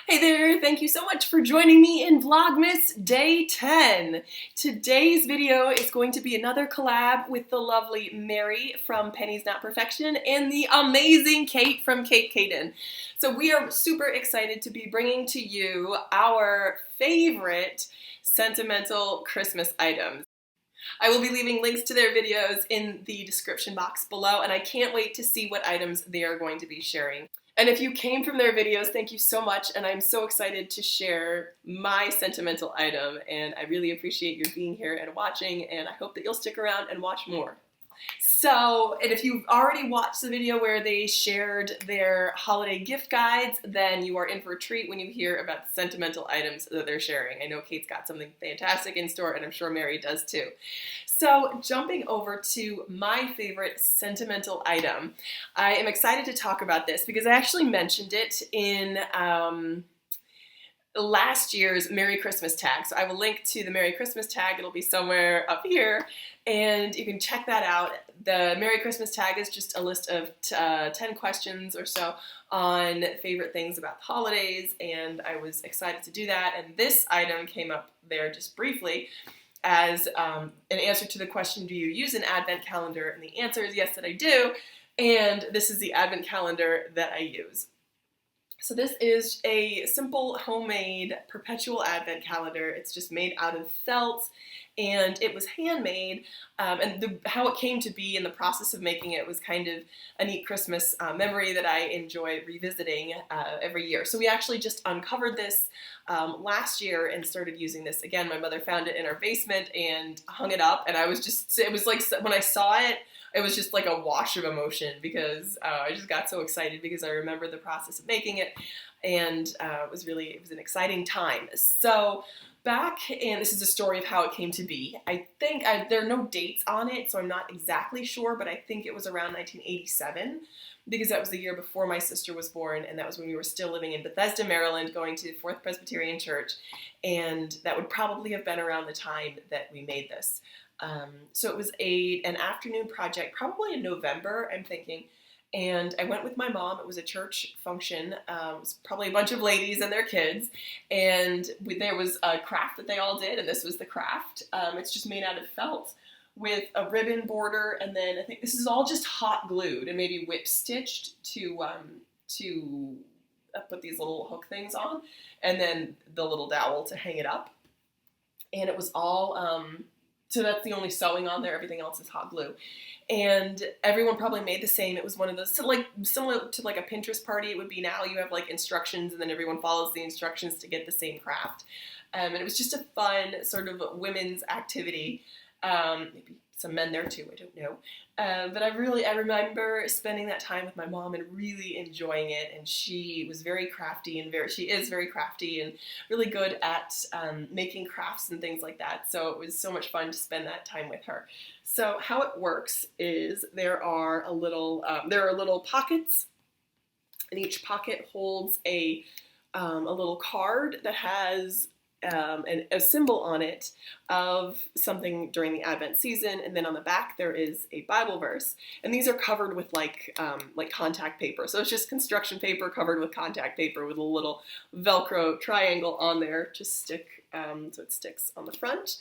Hey there, thank you so much for joining me in Vlogmas Day 10. Today's video is going to be another collab with the lovely Mary from Penny's Not Perfection and the amazing Kate from Kate Caden. So we are super excited to be bringing to you our favorite sentimental Christmas items. I will be leaving links to their videos in the description box below, and I can't wait to see what items they are going to be sharing. And if you came from their videos, thank you so much, and I'm so excited to share my sentimental item, and I really appreciate you being here and watching, and I hope that you'll stick around and watch more. So, and if you've already watched the video where they shared their holiday gift guides, then you are in for a treat when you hear about the sentimental items that they're sharing. I know Kate's got something fantastic in store, and I'm sure Mary does too. So, jumping over to my favorite sentimental item, I am excited to talk about this because I actually mentioned it in last year's Merry Christmas tag. So I will link to the Merry Christmas tag. It'll be somewhere up here, and you can check that out. The Merry Christmas tag is just a list of 10 questions or so on favorite things about the holidays, and I was excited to do that. And this item came up there just briefly as an answer to the question, do you use an advent calendar? And the answer is yes, that I do. And this is the advent calendar that I use. So this is a simple homemade perpetual advent calendar. It's just made out of felt, and it was handmade, and how it came to be in the process of making it was kind of a neat Christmas memory that I enjoy revisiting every year. So we actually just uncovered this last year and started using this again. My mother found it in our basement and hung it up, and it was like, when I saw it, it was just like a wash of emotion because I just got so excited because I remember the process of making it, and it was an exciting time. So and this is a story of how it came to be. I think there are no dates on it, so I'm not exactly sure, but I think it was around 1987 because that was the year before my sister was born, and that was when we were still living in Bethesda, Maryland, going to Fourth Presbyterian Church, and that would probably have been around the time that we made this. So it was an afternoon project, probably in November, I'm thinking, and I went with my mom. It was a church function. It was probably a bunch of ladies and their kids, and there was a craft that they all did, and this was the craft. It's just made out of felt with a ribbon border, and then I think this is all just hot glued and maybe whip stitched to put these little hook things on, and then the little dowel to hang it up, and it was all so that's the only sewing on there. Everything else is hot glue. And everyone probably made the same. It was one of those, similar to like a Pinterest party it would be now. You have like instructions, and then everyone follows the instructions to get the same craft. And it was just a fun sort of women's activity. Maybe some men there too, I don't know. But I remember spending that time with my mom and really enjoying it. And she was very crafty, and she is very crafty and really good at making crafts and things like that. So it was so much fun to spend that time with her. So how it works is there are little pockets, and each pocket holds a little card that has a symbol on it of something during the Advent season, and then on the back there is a Bible verse, and these are covered with like contact paper. So it's just construction paper covered with contact paper with a little Velcro triangle on there to stick, so it sticks on the front.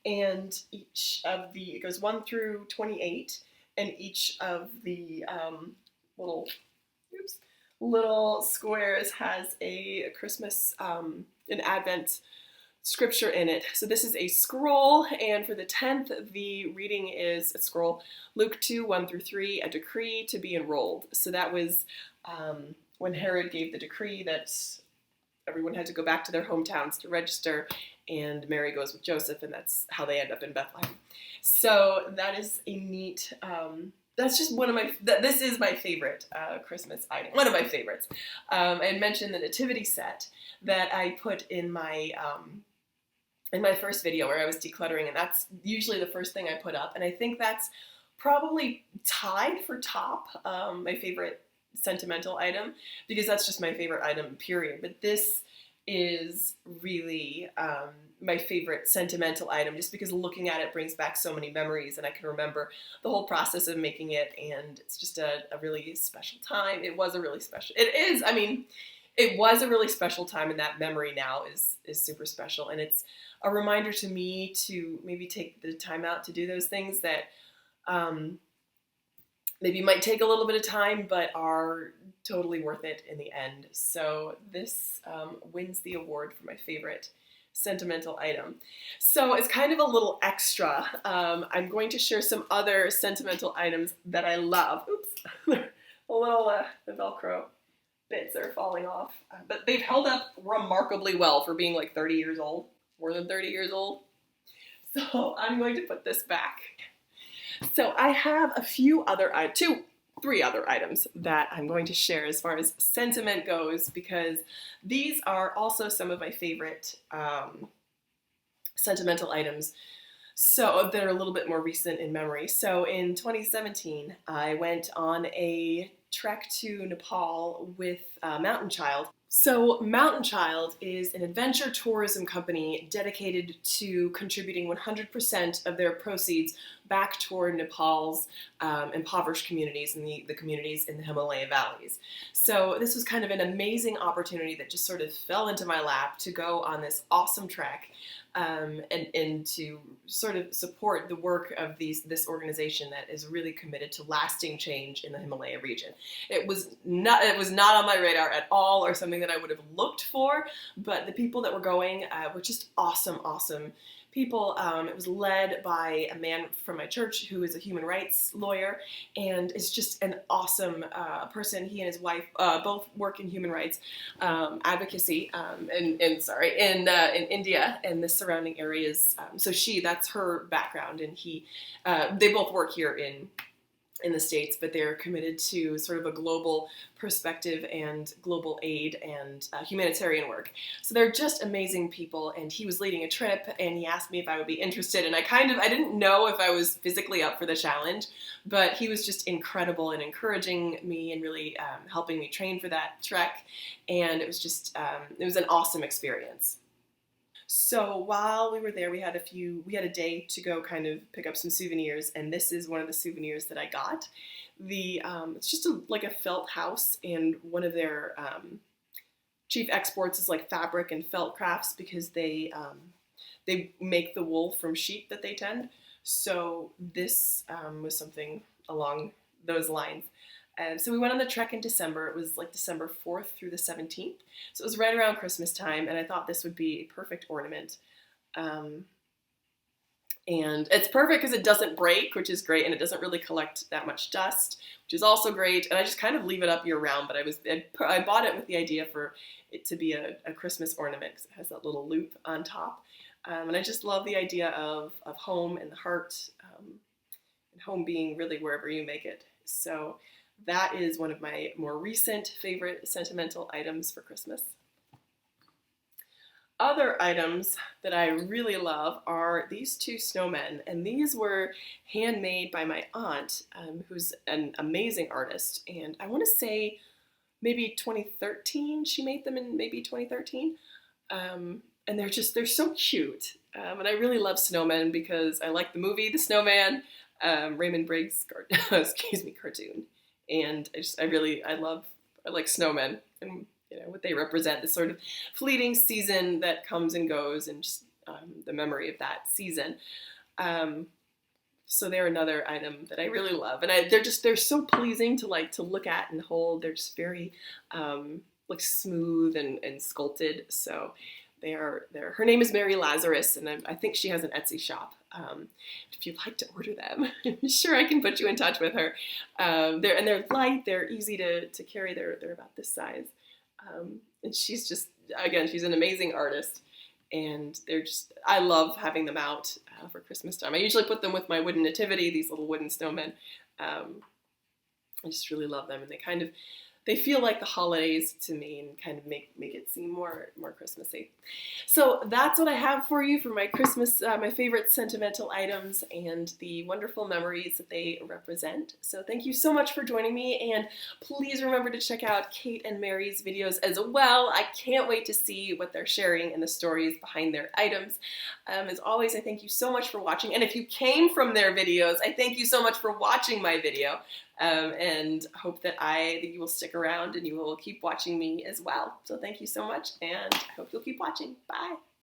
And it goes 1 through 28, and each of the little squares has a Christmas, an Advent scripture in it. So this is a scroll, and for the 10th, the reading is a scroll, Luke 2, 1 through 3, a decree to be enrolled. So that was when Herod gave the decree that everyone had to go back to their hometowns to register, and Mary goes with Joseph, and that's how they end up in Bethlehem. So that is a neat, that's just this is my favorite Christmas item, one of my favorites. I had mentioned the nativity set that I put in my first video where I was decluttering, and that's usually the first thing I put up, and I think that's probably tied for top, my favorite sentimental item, because that's just my favorite item, period. But this is really my favorite sentimental item, just because looking at it brings back so many memories, and I can remember the whole process of making it, and it's just a really special time. It was a really special, it is, I mean, it was a really special time, and that memory now is super special. And it's a reminder to me to maybe take the time out to do those things that maybe might take a little bit of time, but are totally worth it in the end. So this wins the award for my favorite sentimental item. So it's kind of a little extra. I'm going to share some other sentimental items that I love. Oops, a little the Velcro bits are falling off, but they've held up remarkably well for being like 30 years old, more than 30 years old. So I'm going to put this back. So I have a few other, three other items that I'm going to share as far as sentiment goes, because these are also some of my favorite sentimental items. So that are a little bit more recent in memory. So in 2017, I went on a trek to Nepal with Mountain Child. So Mountain Child is an adventure tourism company dedicated to contributing 100% of their proceeds back toward Nepal's impoverished communities and the communities in the Himalaya valleys. So this was kind of an amazing opportunity that just sort of fell into my lap to go on this awesome trek. And to sort of support the work of this organization that is really committed to lasting change in the Himalaya region. It was not on my radar at all, or something that I would have looked for, but the people that were going were just awesome people. It was led by a man from my church who is a human rights lawyer, and is just an awesome person. He and his wife both work in human rights advocacy in India and the surrounding areas. So that's her background, and they both work here in the States, but they're committed to sort of a global perspective and global aid and humanitarian work. So they're just amazing people, and he was leading a trip, and he asked me if I would be interested, and I didn't know if I was physically up for the challenge, but he was just incredible and encouraging me and really helping me train for that trek, and it was just, it was an awesome experience. So while we were there, we had a day to go kind of pick up some souvenirs, and this is one of the souvenirs that I got. It's just like a felt house, and one of their chief exports is like fabric and felt crafts, because they make the wool from sheep that they tend. So this was something along those lines. So we went on the trek in December. It was like December 4th through the 17th. So it was right around Christmas time, and I thought this would be a perfect ornament. And it's perfect because it doesn't break, which is great, and it doesn't really collect that much dust, which is also great. And I just kind of leave it up year round, but I bought it with the idea for it to be a Christmas ornament, because it has that little loop on top. And I just love the idea of home and the heart, and home being really wherever you make it. So that is one of my more recent favorite sentimental items for Christmas. Other items that I really love are these two snowmen, and these were handmade by my aunt, who's an amazing artist, and I want to say maybe 2013. She made them in maybe 2013, and they're so cute, and I really love snowmen because I like the movie The Snowman, Raymond Briggs cartoon. And I like snowmen, and what they represent, this sort of fleeting season that comes and goes, and just the memory of that season. So they're another item that I really love, and they're so pleasing to look at and hold. They're just very like smooth and sculpted. So her name is Mary Lazarus, and I think she has an Etsy shop. If you'd like to order them, I'm sure I can put you in touch with her. They're light, they're easy to carry. They're about this size. And she's an amazing artist, and I love having them out for Christmas time. I usually put them with my wooden nativity, these little wooden snowmen. I just really love them, and they feel like the holidays to me, and kind of make it seem more Christmassy. So that's what I have for you for my Christmas, my favorite sentimental items and the wonderful memories that they represent. So thank you so much for joining me, and please remember to check out Kate and Mary's videos as well. I can't wait to see what they're sharing and the stories behind their items. As always, I thank you so much for watching, and if you came from their videos, I thank you so much for watching my video. and hope that you will stick around and you will keep watching me as well. So thank you so much, and I hope you'll keep watching. Bye.